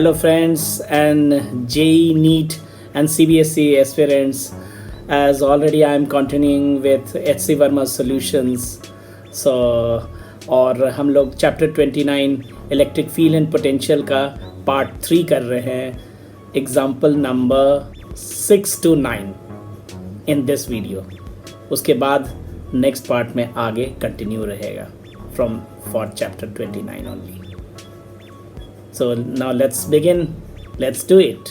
Hello, friends, and JEE, NEET, and CBSE aspirants. As already I am continuing with HC Verma Solutions. So, और हम लोग chapter 29 electric field and potential का part 3 कर रहे हैं, example number 6 to 9 in this video. उसके बाद next part में आगे कंटिन्यू रहेगा from for chapter 29 only. So now let's begin. Let's do it.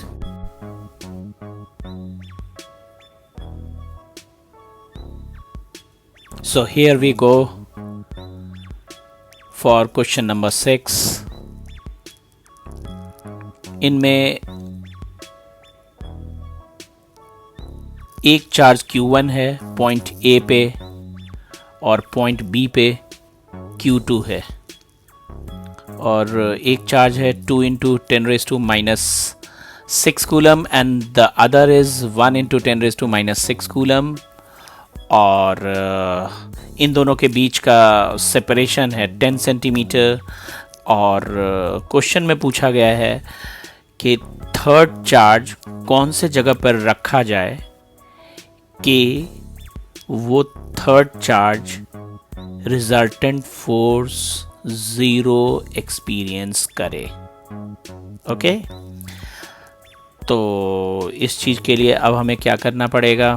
So here we go for question number 6. इनमें एक चार्ज Q1 है पॉइंट A पे और पॉइंट B पे Q2 है, और एक चार्ज है 2 into 10 raised to minus 6 coulomb and the other is 1 into 10 raised to minus 6 coulomb. और इन दोनों के बीच का सेपरेशन है 10 सेंटीमीटर. और क्वेश्चन में पूछा गया है कि थर्ड चार्ज कौन से जगह पर रखा जाए कि वो third charge resultant force zero experience करे. ओके, तो इस चीज़ के लिए अब हमें क्या करना पड़ेगा,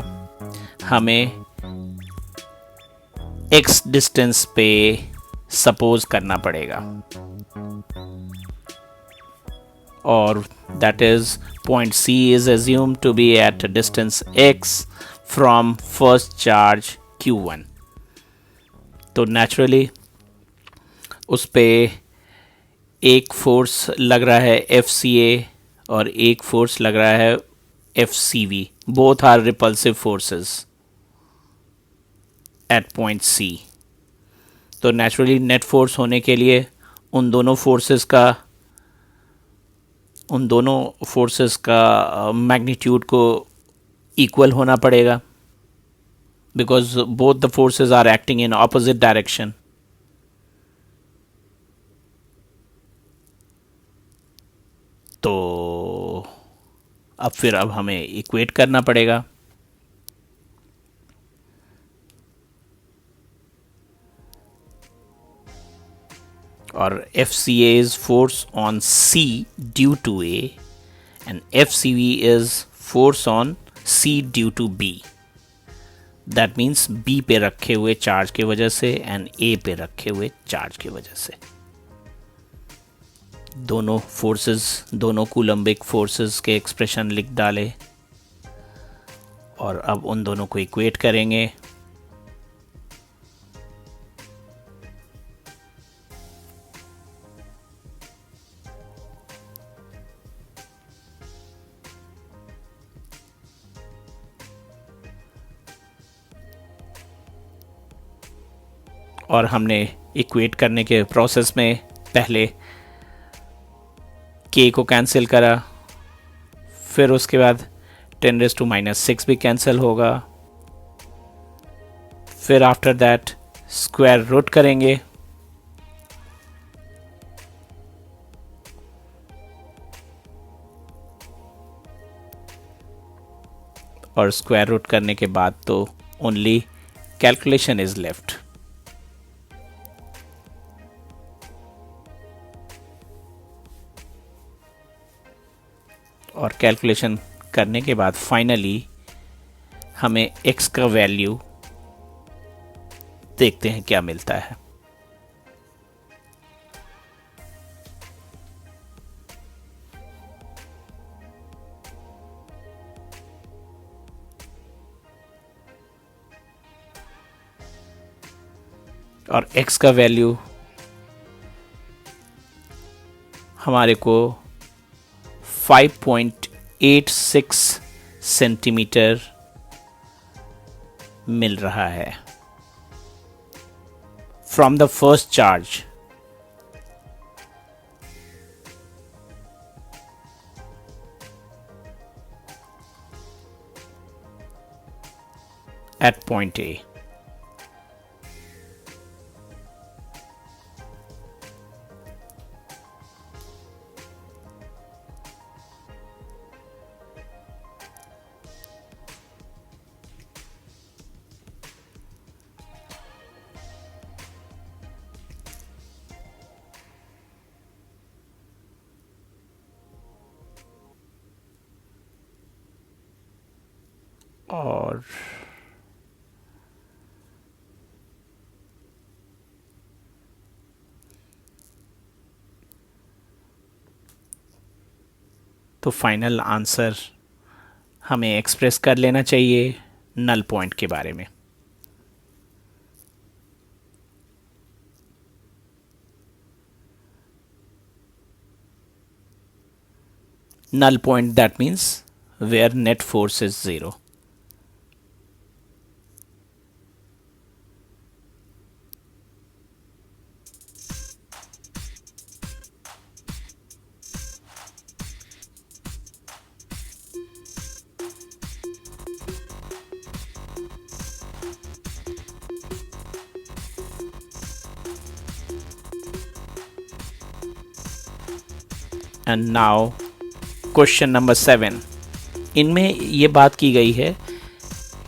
हमें x डिस्टेंस पे सपोज करना पड़ेगा, और that is point C is assumed to be at distance x from first charge Q1. तो नेचुरली उस पे एक फोर्स लग रहा है FCA और एक फोर्स लग रहा है FCV. Both are repulsive forces at point C. तो नेचुरली नेट फोर्स होने के लिए उन दोनों फोर्सेस का मैग्नीट्यूड को इक्वल होना पड़ेगा, because both the forces are acting in opposite direction. तो अब हमें इक्वेट करना पड़ेगा. और FCA is force on C due to A and FCV is force on C due to B. That means B पे रखे हुए चार्ज की वजह से एंड A पे रखे हुए चार्ज की वजह से. दोनों फोर्सेस, दोनों कूलम्बिक फोर्सेस के एक्सप्रेशन लिख डाले और अब उन दोनों को इक्वेट करेंगे. और हमने इक्वेट करने के प्रोसेस में पहले K को कैंसिल करा, फिर उसके बाद 10 raised to minus 6 भी कैंसिल होगा, फिर आफ्टर दैट स्क्वायर रूट करेंगे और स्क्वायर रूट करने के बाद तो ओनली कैलकुलेशन इज लेफ्ट. और कैलकुलेशन करने के बाद फाइनली हमें x का वैल्यू देखते हैं क्या मिलता है. और x का वैल्यू हमारे को 5.86 सेंटीमीटर मिल रहा है from the first charge. At point A. और तो फाइनल आंसर हमें एक्सप्रेस कर लेना चाहिए नल पॉइंट के बारे में। null point, that means where net force is 0. And now question number 7, इनमें ये बात की गई है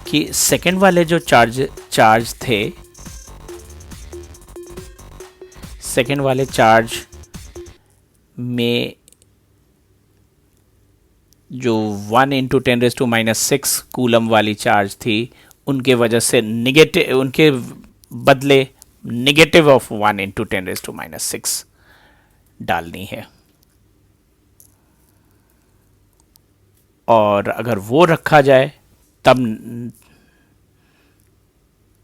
कि सेकंड वाले जो चार्ज थे, सेकंड वाले चार्ज में जो 1 इंटू 10⁻⁻⁶ कूलम वाली चार्ज थी, उनके वजह से निगेटिव, उनके बदले निगेटिव ऑफ 1 इंटू 10⁻⁻⁶ डालनी है। और अगर वो रखा जाए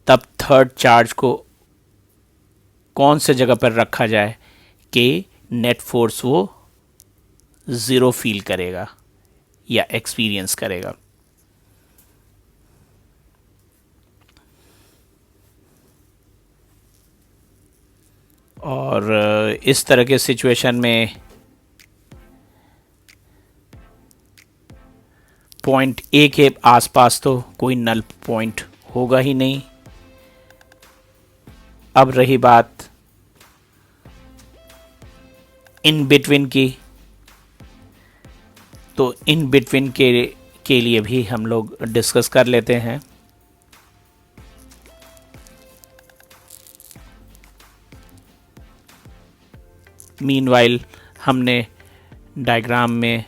तब थर्ड चार्ज को कौन से जगह पर रखा जाए कि नेट फोर्स वो 0 फील करेगा या एक्सपीरियंस करेगा। और इस तरह के सिचुएशन में पॉइंट ए के आसपास तो कोई नल पॉइंट होगा ही नहीं। अब रही बात इन बिटवीन की, तो इन बिटवीन के लिए भी हम लोग डिस्कस कर लेते हैं। मीनवाइल हमने डायग्राम में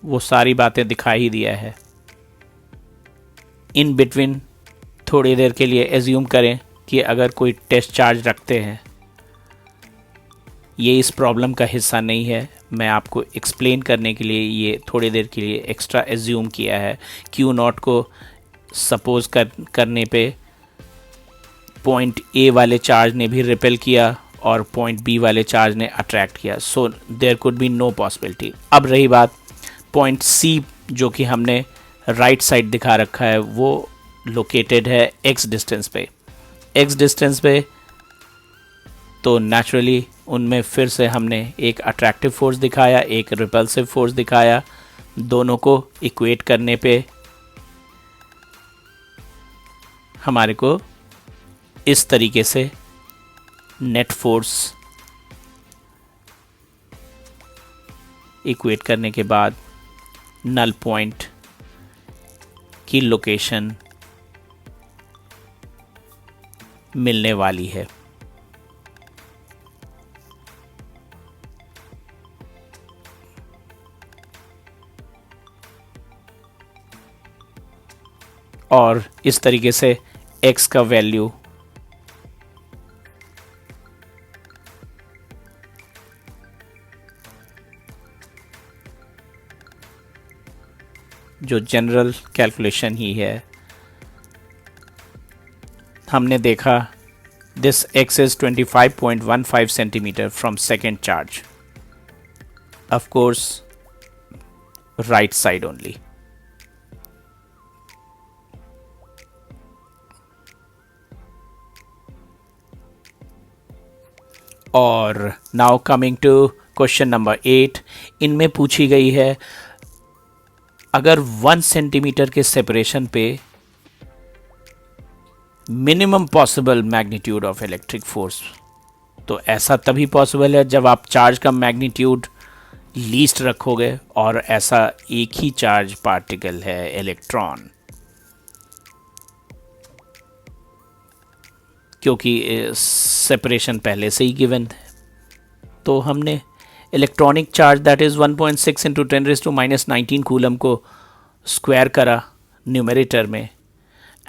वो सारी बातें दिखा ही दिया है। इन बिटवीन थोड़ी देर के लिए एज्यूम करें कि अगर कोई टेस्ट चार्ज रखते हैं, ये इस प्रॉब्लम का हिस्सा नहीं है, मैं आपको एक्सप्लेन करने के लिए ये थोड़ी देर के लिए एक्स्ट्रा एज्यूम किया है। Q0 को सपोज करने पे पॉइंट ए वाले चार्ज ने भी रिपेल किया और पॉइंट बी वाले चार्ज ने अट्रैक्ट किया, so there could be no possibility. अब रही बात पॉइंट सी, जो कि हमने राइट साइड दिखा रखा है, वो लोकेटेड है x डिस्टेंस पे। x डिस्टेंस पे तो नेचुरली उनमें फिर से हमने एक अट्रैक्टिव फोर्स दिखाया, एक रिपल्सिव फोर्स दिखाया। दोनों को इक्वेट करने पे हमारे को इस तरीके से नेट फोर्स इक्वेट करने के बाद नल पॉइंट की लोकेशन मिलने वाली है। और इस तरीके से x का वैल्यू जो जनरल कैलकुलेशन ही है, हमने देखा this x is 25.15 centimetre from second charge, of course right side only. और now coming to question number 8, इनमें पूछी गई है अगर 1 सेंटीमीटर के सेपरेशन पे minimum possible magnitude of electric force, तो ऐसा तभी पॉसिबल है जब आप चार्ज का मैग्नीट्यूड लीस्ट रखोगे और ऐसा एक ही चार्ज पार्टिकल है इलेक्ट्रॉन, क्योंकि सेपरेशन पहले से ही गिवन है। तो हमने electronic charge that is 1.6 into 10⁻⁻19 coulomb को स्क्वायर करा न्यूमरेटर में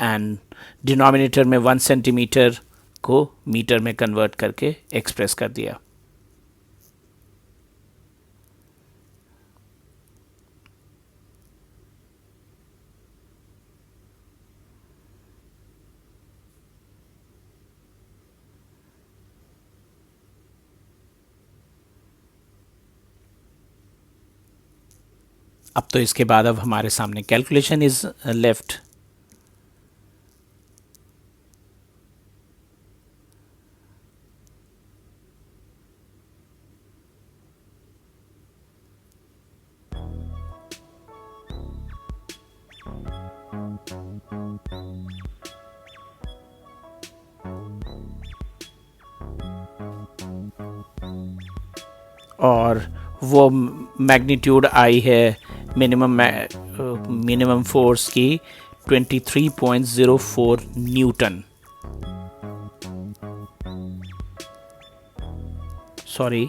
एंड डिनोमिनेटर में 1 सेंटीमीटर को मीटर में कन्वर्ट करके एक्सप्रेस कर दिया। अब तो इसके बाद अब हमारे सामने कैलकुलेशन इज लेफ्ट। और वो मैग्नीट्यूड आई है मिनिमम फोर्स की 23.04 Newton, sorry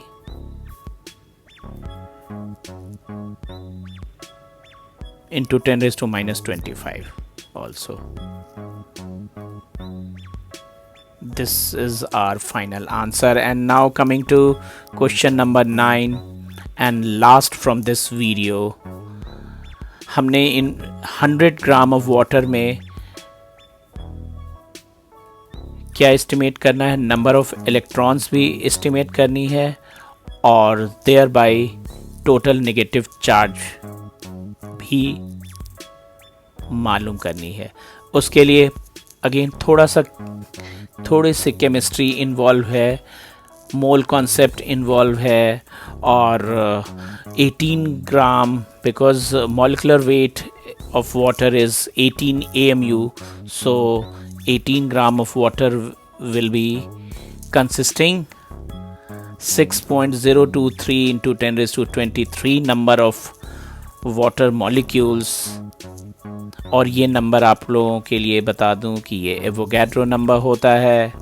into 10 raised to minus 25 also. This is our final answer. And now coming to question number 9 and last from this video, हमने इन 100 ग्राम ऑफ वाटर में क्या estimate करना है, number of electrons भी estimate करनी है और thereby total negative charge भी मालूम करनी है। उसके लिए अगेन थोड़ी सी केमिस्ट्री इन्वॉल्व है, मोल कॉन्सेप्ट इन्वॉल्व है और 18 gram because molecular weight of water is 18 AMU, so 18 gram of water will be consisting 6.023 into 10 raised to 23 number of water molecules। और ये नंबर आप लोगों के लिए बता दूं कि ये एवोगैड्रो नंबर होता है।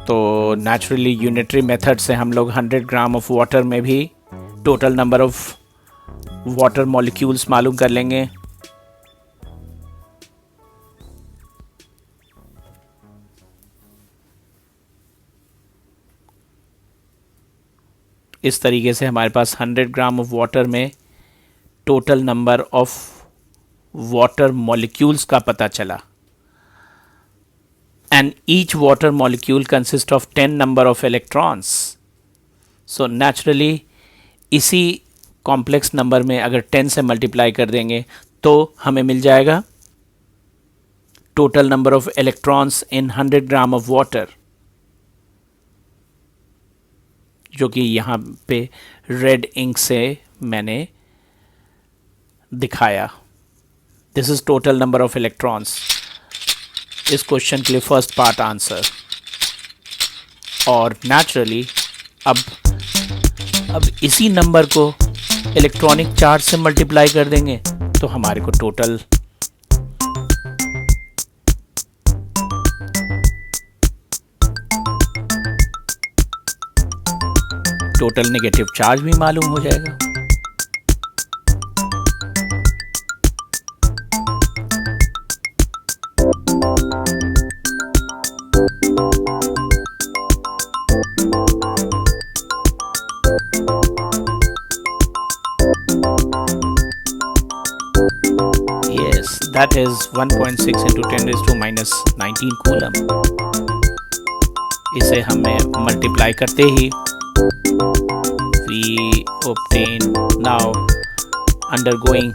तो नेचुरली यूनिटरी मेथड से हम लोग 100 ग्राम ऑफ वाटर में भी total number of water molecules मालूम कर लेंगे। इस तरीके से हमारे पास 100 ग्राम ऑफ वाटर में total number of water molecules का पता चला। And each water molecule consists of 10 number of electrons. So naturally इसी कॉम्प्लेक्स नंबर में अगर 10 से मल्टीप्लाई कर देंगे तो हमें मिल जाएगा total number of electrons in 100 gram of water, जो कि यहाँ पे रेड इंक से मैंने दिखाया। This is total number of electrons. इस क्वेश्चन के लिए फर्स्ट पार्ट आंसर। और नेचुरली अब इसी नंबर को इलेक्ट्रॉनिक चार्ज से मल्टीप्लाई कर देंगे तो हमारे को टोटल नेगेटिव चार्ज भी मालूम हो जाएगा। That is 1.6 into 10 raised to minus 19 coulomb। इसे हमें मल्टीप्लाई करते ही we obtain, now undergoing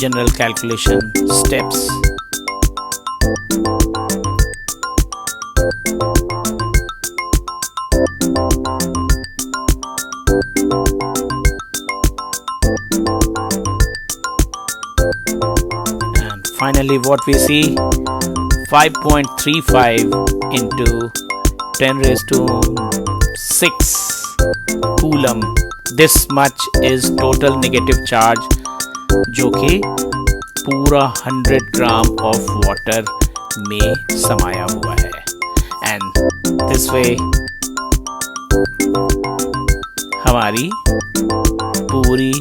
general calculation steps। Finally what we see, 5.35 into 10 raised to 6 coulomb, this much is total negative charge जो कि पूरा 100 ग्राम ऑफ वाटर में समाया हुआ है। And this way हमारी पूरी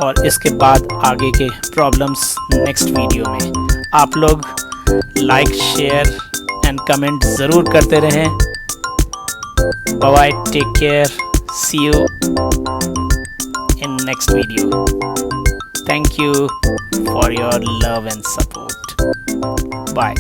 और इसके बाद आगे के प्रॉब्लम्स नेक्स्ट वीडियो में। आप लोग लाइक शेयर एंड कमेंट ज़रूर करते रहें। Bye bye, take care, see you in next video. Thank you for your love and support. Bye.